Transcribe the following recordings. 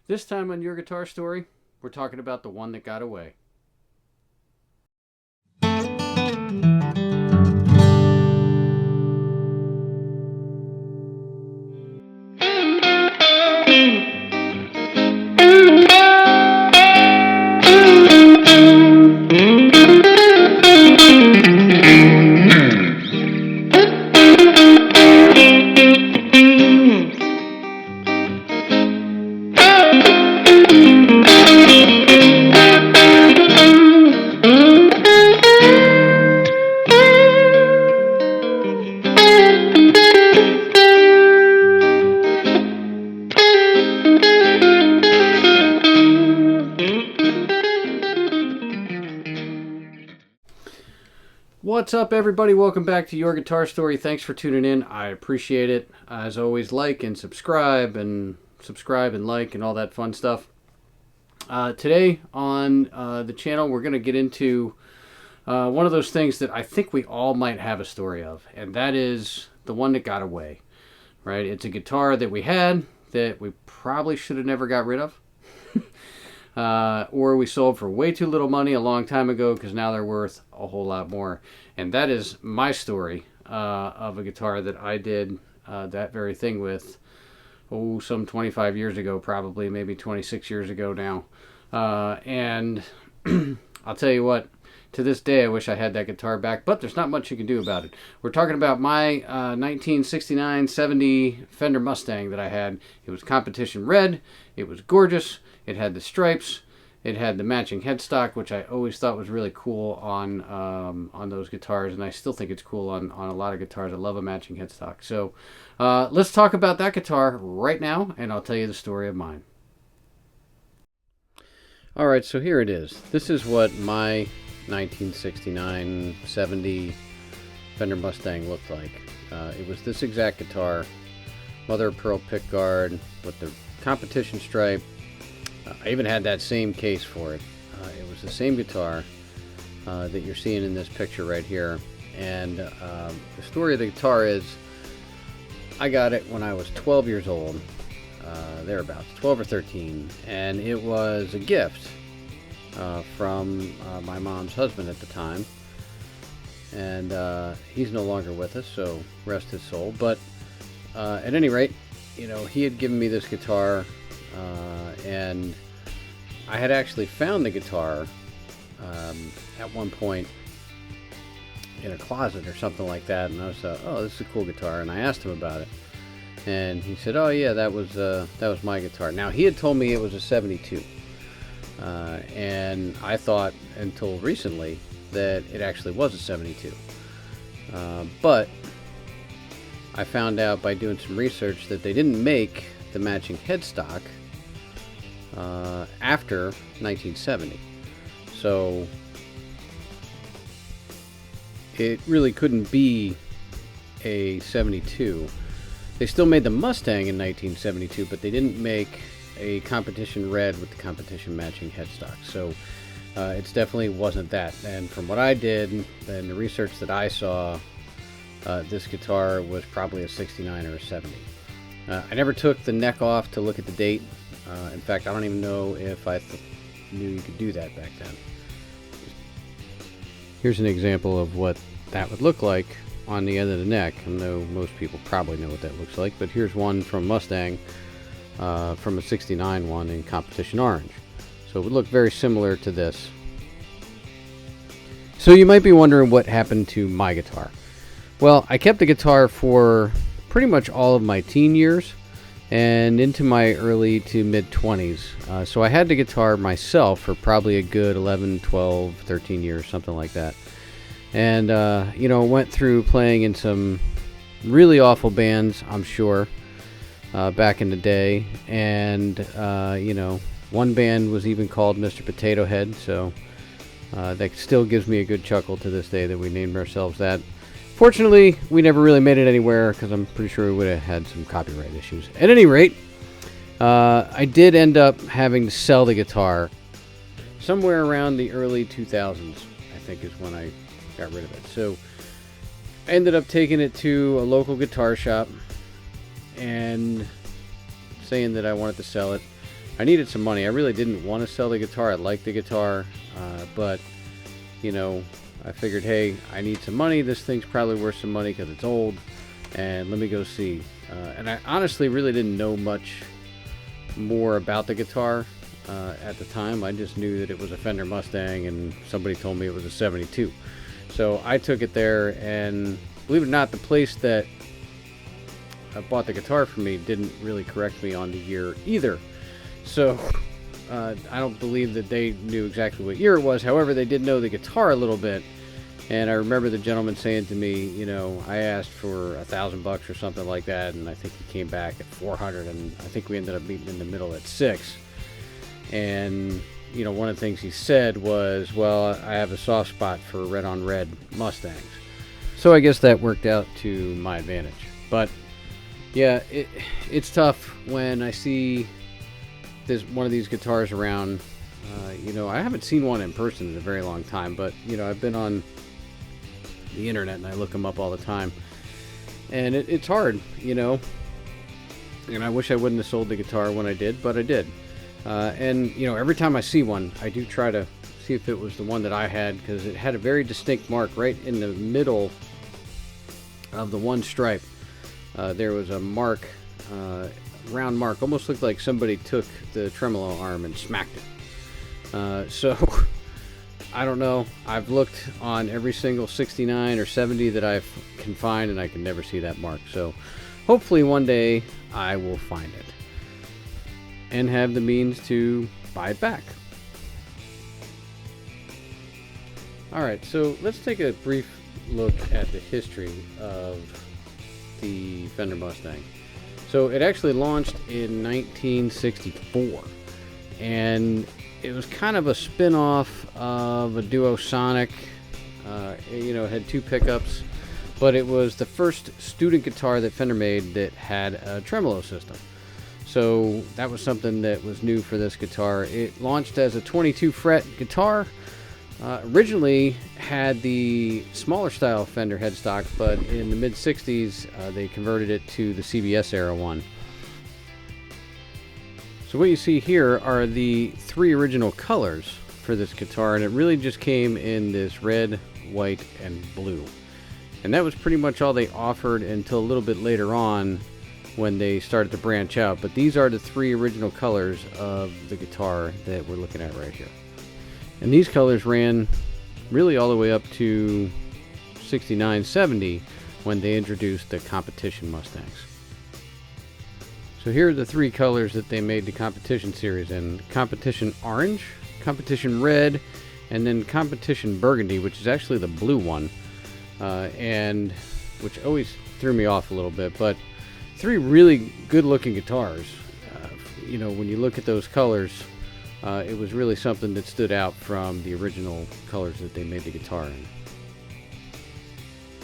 This time on Your Guitar Story, we're talking about the one that got away. What's up, everybody? Welcome back to Your Guitar Story. Thanks for tuning in. I appreciate it. As always, like and subscribe and like and all that fun stuff. Today on the channel, we're going to get into one of those things that I think we all might have a story of, and that is the one that got away, right? It's a guitar that we had that we probably should have never got rid of. Or we sold for way too little money a long time ago because now they're worth a whole lot more. And that is my story of a guitar that I did that very thing with, some 25 years ago, probably, maybe 26 years ago now. And I'll tell you what, to this day I wish I had that guitar back, but there's not much you can do about it. We're talking about my 1969-70 Fender Mustang that I had. It was competition red, it was gorgeous, it had the stripes, it had the matching headstock, which I always thought was really cool on those guitars, and I still think it's cool on a lot of guitars. I love a matching headstock. So let's talk about that guitar right now, and I'll tell you the story of mine. Alright, so here it is. This is what my 1969-70 Fender Mustang looked like. It was this exact guitar, mother of pearl pickguard with the competition stripe. I even had that same case for it. It was the same guitar that you're seeing in this picture right here. And the story of the guitar is, I got it when I was 12 years old, thereabouts, 12 or 13, and it was a gift from my mom's husband at the time. And he's no longer with us, so rest his soul. But at any rate, you know, he had given me this guitar, and I had actually found the guitar at one point in a closet or something like that, and I was oh, this is a cool guitar, and I asked him about it, and he said, oh yeah, that was my guitar. Now, he had told me it was a 72, and I thought until recently that it actually was a 72, but I found out by doing some research that they didn't make the matching headstock after 1970. So it really couldn't be a 72. They still made the Mustang in 1972, but they didn't make a competition red with the competition matching headstock. So it definitely wasn't that. And from what I did and the research that I saw, this guitar was probably a 69 or a 70. I never took the neck off to look at the date. In fact, I don't even know if I knew you could do that back then. Here's an example of what that would look like on the end of the neck. I know most people probably know what that looks like, but here's one from Mustang, from a 69 one in competition orange. So it would look very similar to this. So you might be wondering what happened to my guitar. Well, I kept the guitar for pretty much all of my teen years and into my early to mid 20s. So I had the guitar myself for probably a good 11, 12, 13 years, something like that. And, you know, went through playing in some really awful bands, I'm sure, back in the day. And, you know, one band was even called Mr. Potato Head, so that still gives me a good chuckle to this day that we named ourselves that. Fortunately, we never really made it anywhere because I'm pretty sure we would have had some copyright issues. At any rate, I did end up having to sell the guitar somewhere around the early 2000s, I think is when I got rid of it. So I ended up taking it to a local guitar shop and saying that I wanted to sell it. I needed some money. I really didn't want to sell the guitar. I liked the guitar, but you know, I figured, hey, I need some money. This thing's probably worth some money because it's old, and let me go see. And I honestly really didn't know much more about the guitar at the time. I just knew that it was a Fender Mustang, and somebody told me it was a 72. So I took it there, and believe it or not, the place that bought the guitar for me didn't really correct me on the year either. So I don't believe that they knew exactly what year it was. However, they did know the guitar a little bit. And I remember the gentleman saying to me, you know, I asked for $1,000 or something like that, and I think he came back at 400, and I think we ended up meeting in the middle at 6. And you know, one of the things he said was, well, I have a soft spot for red on red Mustangs. So I guess that worked out to my advantage. But yeah, it's tough when I see one of these guitars around. You know, I haven't seen one in person in a very long time, but you know, I've been on the internet and I look them up all the time, and it's hard, you know, and I wish I wouldn't have sold the guitar when I did, but I did. And you know, every time I see one, I do try to see if it was the one that I had, because it had a very distinct mark right in the middle of the one stripe. There was a mark, round mark, almost looked like somebody took the tremolo arm and smacked it. So I don't know. I've looked on every single 69 or 70 that I can find, and I can never see that mark. So hopefully one day I will find it and have the means to buy it back. Alright, so let's take a brief look at the history of the Fender Mustang. So it actually launched in 1964, and it was kind of a spin-off of a Duo-Sonic. You know, it had 2 pickups, but it was the first student guitar that Fender made that had a tremolo system. So that was something that was new for this guitar. It launched as a 22 fret guitar. Originally had the smaller style Fender headstock, but in the mid 60s they converted it to the CBS era one. So what you see here are the 3 original colors for this guitar, and it really just came in this red, white, and blue. And that was pretty much all they offered until a little bit later on when they started to branch out. But these are the 3 original colors of the guitar that we're looking at right here. And these colors ran really all the way up to 69, 70 when they introduced the competition Mustangs. So here are the 3 colors that they made the competition series in: competition orange, competition red, and then competition burgundy, which is actually the blue one, and which always threw me off a little bit. But 3 really good looking guitars. You know, when you look at those colors, it was really something that stood out from the original colors that they made the guitar in.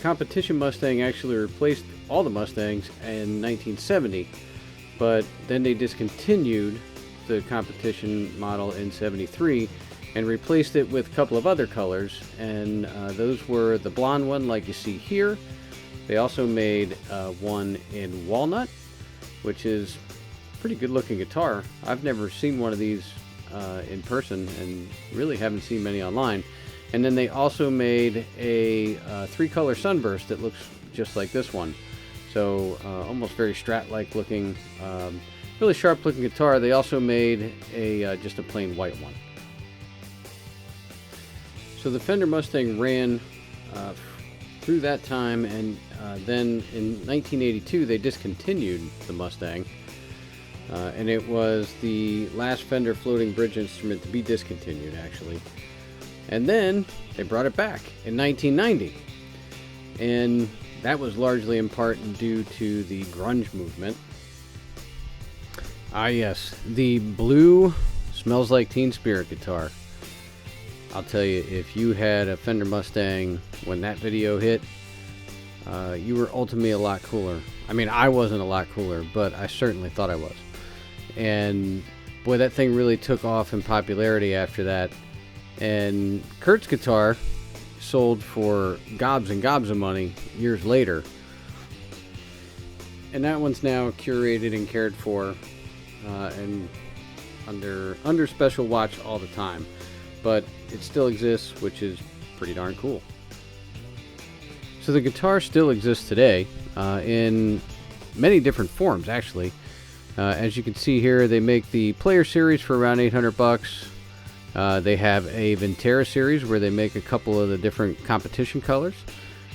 Competition Mustang actually replaced all the Mustangs in 1970, but then they discontinued the competition model in 73 and replaced it with a couple of other colors, and those were the blonde one like you see here. They also made one in walnut, which is a pretty good looking guitar. I've never seen one of these in person, and really haven't seen many online. And then they also made a 3-color sunburst that looks just like this one. So almost very Strat-like looking, really sharp looking guitar. They also made a just a plain white one. So the Fender Mustang ran through that time, and then in 1982 they discontinued the Mustang. And it was the last Fender floating bridge instrument to be discontinued, actually. And then they brought it back in 1990. And that was largely in part due to the grunge movement. Ah yes, the blue Smells Like Teen Spirit guitar. I'll tell you, if you had a Fender Mustang when that video hit, you were ultimately a lot cooler. I mean, I wasn't a lot cooler, but I certainly thought I was. And boy, that thing really took off in popularity after that. And Kurt's guitar sold for gobs and gobs of money years later. And that one's now curated and cared for. And under special watch all the time, but it still exists, which is pretty darn cool. So the guitar still exists today in many different forms, actually. As you can see here, they make the Player Series for around $800. They have a Vintera series where they make a couple of the different competition colors.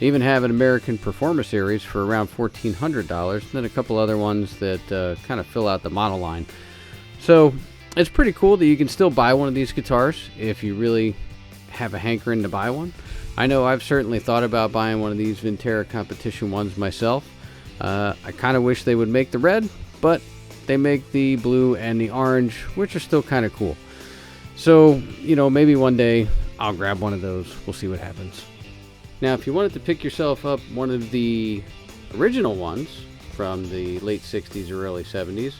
They even have an American Performer series for around $1,400, and then a couple other ones that kind of fill out the model line. So it's pretty cool that you can still buy one of these guitars if you really have a hankering to buy one. I know I've certainly thought about buying one of these Vintera competition ones myself. I kind of wish they would make the red, but they make the blue and the orange, which are still kind of cool. So, you know, maybe one day I'll grab one of those. We'll see what happens. Now, if you wanted to pick yourself up one of the original ones from the late 60s or early 70s,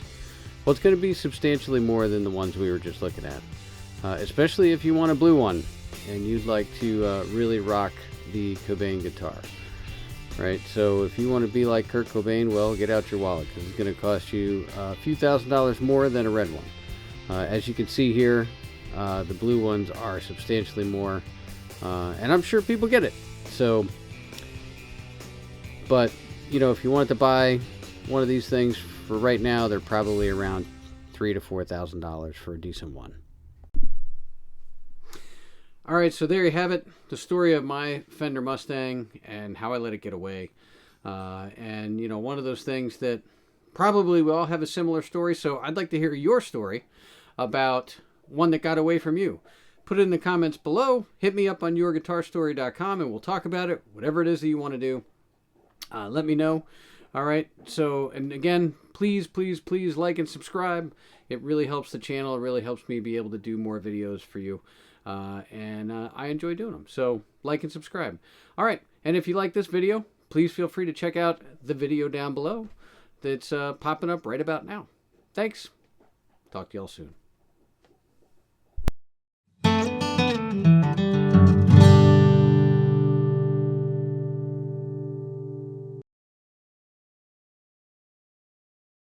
well, it's going to be substantially more than the ones we were just looking at. Especially if you want a blue one and you'd like to really rock the Cobain guitar. Right? So if you want to be like Kurt Cobain, well, get out your wallet, because it's going to cost you a few $1,000s more than a red one. As you can see here, the blue ones are substantially more, and I'm sure people get it. So, but, you know, if you wanted to buy one of these things for right now, they're probably around $3,000 to $4,000 for a decent one. Alright, so there you have it. The story of my Fender Mustang and how I let it get away. And, you know, one of those things that probably we all have a similar story, so I'd like to hear your story about one that got away from you. Put it in the comments below. Hit me up on yourguitarstory.com and we'll talk about it. Whatever it is that you want to do, let me know. All right. So, and again, please, please, please like and subscribe. It really helps the channel. It really helps me be able to do more videos for you. And I enjoy doing them. So like and subscribe. All right. And if you like this video, please feel free to check out the video down below that's popping up right about now. Thanks. Talk to y'all soon.